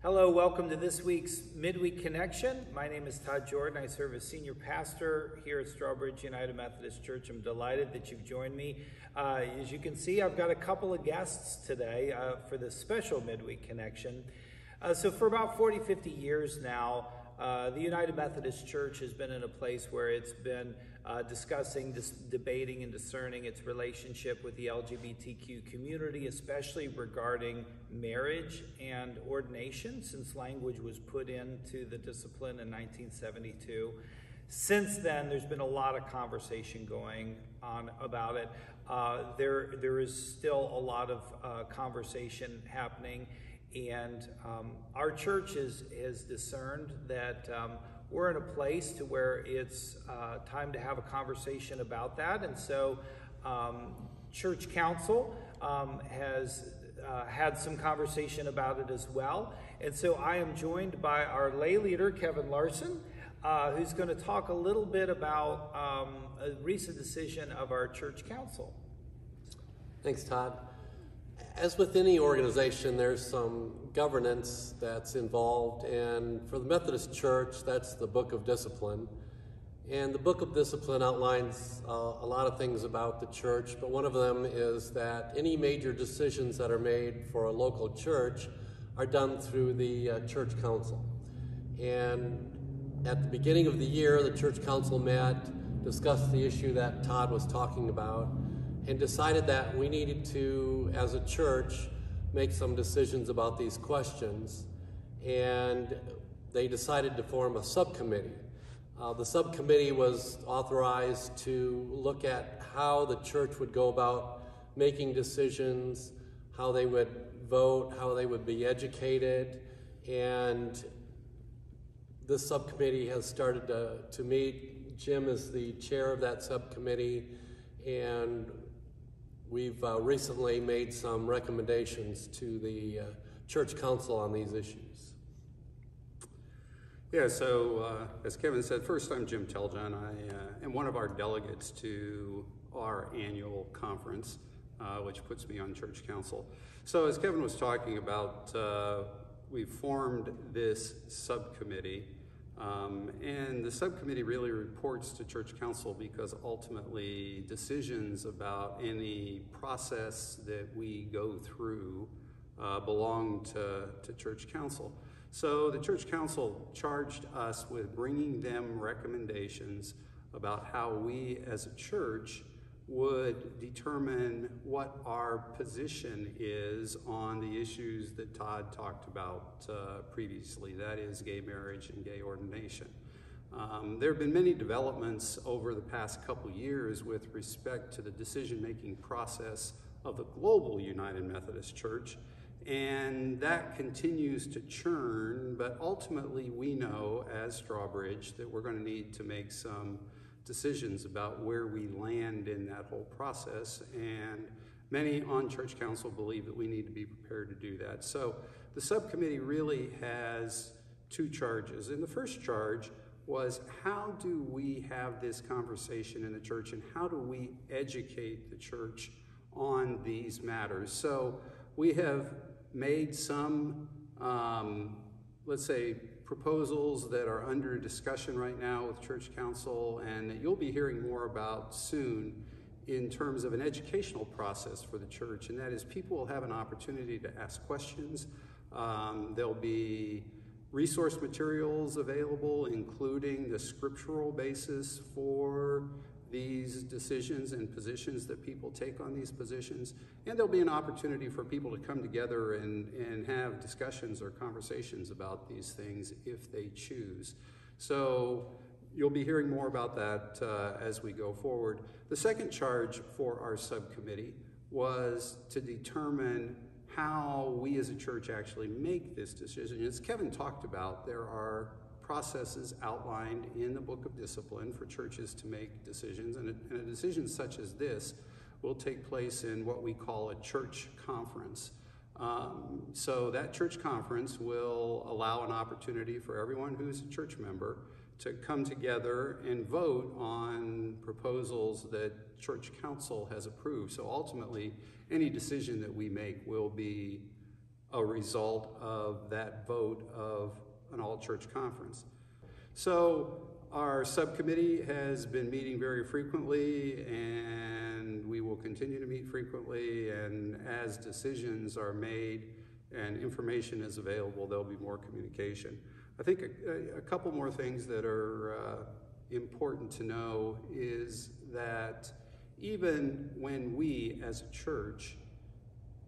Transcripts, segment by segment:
Hello, welcome to this week's Midweek Connection. My name is Todd Jordan. I serve as senior pastor here at Strawbridge United Methodist Church. I'm delighted that you've joined me. As you can see, I've got a couple of guests today for this special Midweek Connection. So for about 40, 50 years now, the United Methodist Church has been in a place where it's been discussing, debating, and discerning its relationship with the LGBTQ community, especially regarding marriage and ordination, since language was put into the discipline in 1972. Since then, there's been a lot of conversation going on about it. There is still a lot of conversation happening. And our church has discerned that we're in a place to where it's time to have a conversation about that. And so church council has had some conversation about it as well. And so I am joined by our lay leader, Kevin Larson, who's going to talk a little bit about a recent decision of our church council. Thanks, Todd. As with any organization, there's some governance that's involved, and for the Methodist Church, that's the Book of Discipline. And the Book of Discipline outlines a lot of things about the church, but one of them is that any major decisions that are made for a local church are done through the church council. And at the beginning of the year, the church council met, discussed the issue that Todd was talking about, and decided that we needed to, as a church, make some decisions about these questions. And they decided to form a subcommittee. The subcommittee was authorized to look at how the church would go about making decisions, how they would vote, how they would be educated. And this subcommittee has started to meet. Jim is the chair of that subcommittee, and we've recently made some recommendations to the church council on these issues. Yeah, so as Kevin said, first I'm Jim Telljohann. I am one of our delegates to our annual conference, which puts me on church council. So as Kevin was talking about, we formed this subcommittee, and the subcommittee really reports to church council because ultimately decisions about any process that we go through belong to church council. So the church council charged us with bringing them recommendations about how we as a church would determine what our position is on the issues that Todd talked about previously, that is gay marriage and gay ordination. There have been many developments over the past couple years with respect to the decision-making process of the global United Methodist Church, and that continues to churn, but ultimately we know as Strawbridge that we're going to need to make some decisions about where we land in that whole process, and many on church council believe that we need to be prepared to do that. So the subcommittee really has two charges, and the first charge was how do we have this conversation in the church and how do we educate the church on these matters. So we have made some, let's say, proposals that are under discussion right now with church council and that you'll be hearing more about soon in terms of an educational process for the church, and that is people will have an opportunity to ask questions. There'll be resource materials available, including the scriptural basis for these decisions and positions that people take on these positions. And there'll be an opportunity for people to come together and have discussions or conversations about these things if they choose. So you'll be hearing more about that as we go forward. The second charge for our subcommittee was to determine how we as a church actually make this decision. As Kevin talked about, there are processes outlined in the Book of Discipline for churches to make decisions, and a decision such as this will take place in what we call a church conference. So that church conference will allow an opportunity for everyone who's a church member to come together and vote on proposals that church council has approved. So ultimately, any decision that we make will be a result of that vote of an all-church conference. So our subcommittee has been meeting very frequently, and we will continue to meet frequently, and as decisions are made and information is available, there'll be more communication. I think a couple more things that are important to know is that even when we as a church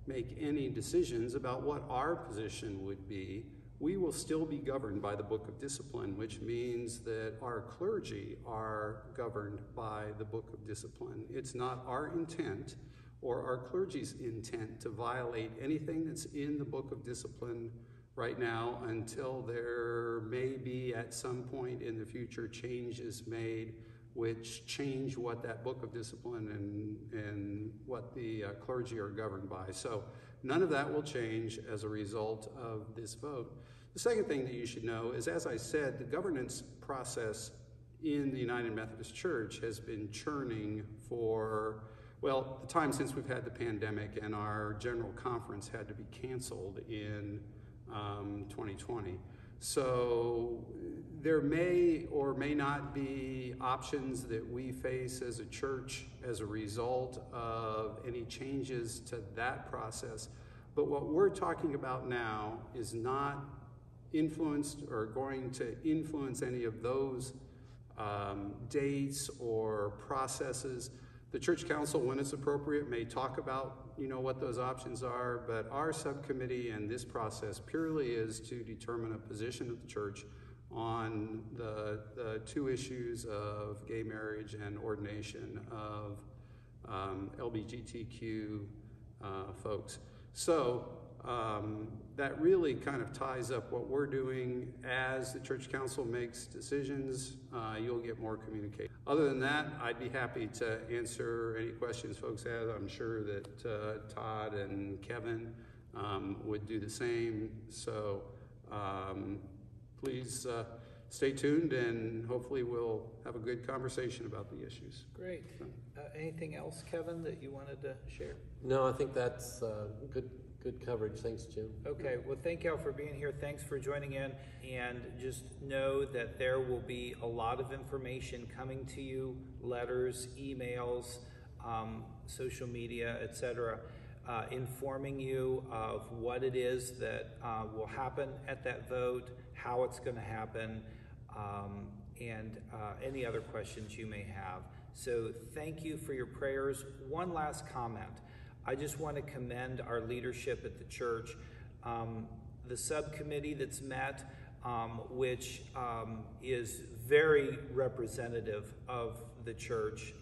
make any decisions about what our position would be, we will still be governed by the Book of Discipline, which means that our clergy are governed by the Book of Discipline. It's not our intent or our clergy's intent to violate anything that's in the Book of Discipline right now until there may be at some point in the future changes made which change what that Book of Discipline and what the clergy are governed by. So none of that will change as a result of this vote. The second thing that you should know is, as I said, the governance process in the United Methodist Church has been churning for, well, the time since we've had the pandemic, and our general conference had to be canceled in 2020. So there may or may not be options that we face as a church as a result of any changes to that process. But what we're talking about now is not influenced or going to influence any of those dates or processes. The church council, when it's appropriate, may talk about, what those options are, but our subcommittee and this process purely is to determine a position of the church on the two issues of gay marriage and ordination of LGBTQ folks. So that really kind of ties up what we're doing. As the church council makes decisions, you'll get more communication. Other than that, I'd be happy to answer any questions folks have. I'm sure that Todd and Kevin would do the same. So please stay tuned, and hopefully we'll have a good conversation about the issues. Great. Anything else, Kevin, that you wanted to share? No, I think that's good coverage. Thanks, Jim. Okay, well, thank y'all for being here. Thanks for joining in, and just know that there will be a lot of information coming to you, letters, emails, social media, etc., informing you of what it is that will happen at that vote, how it's going to happen, and any other questions you may have. So thank you for your prayers. One last comment. I just want to commend our leadership at the church. The subcommittee that's met, which is very representative of the church,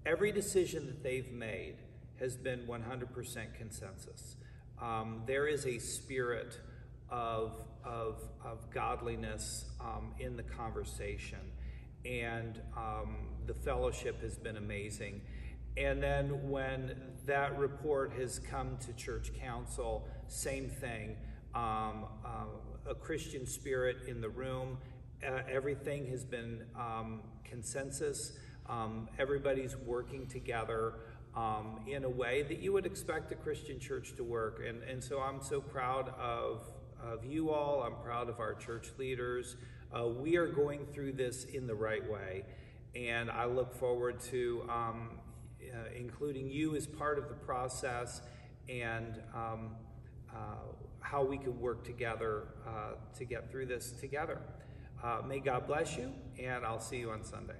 every decision that they've made has been 100% consensus. There is a spirit of godliness in the conversation, and the fellowship has been amazing. And then when that report has come to church council, same thing, a Christian spirit in the room. Everything has been consensus. Everybody's working together in a way that you would expect a Christian church to work. And so I'm so proud of you all. I'm proud of our church leaders. We are going through this in the right way, and I look forward to including you as part of the process, and how we can work together to get through this together. May God bless you, and I'll see you on Sunday.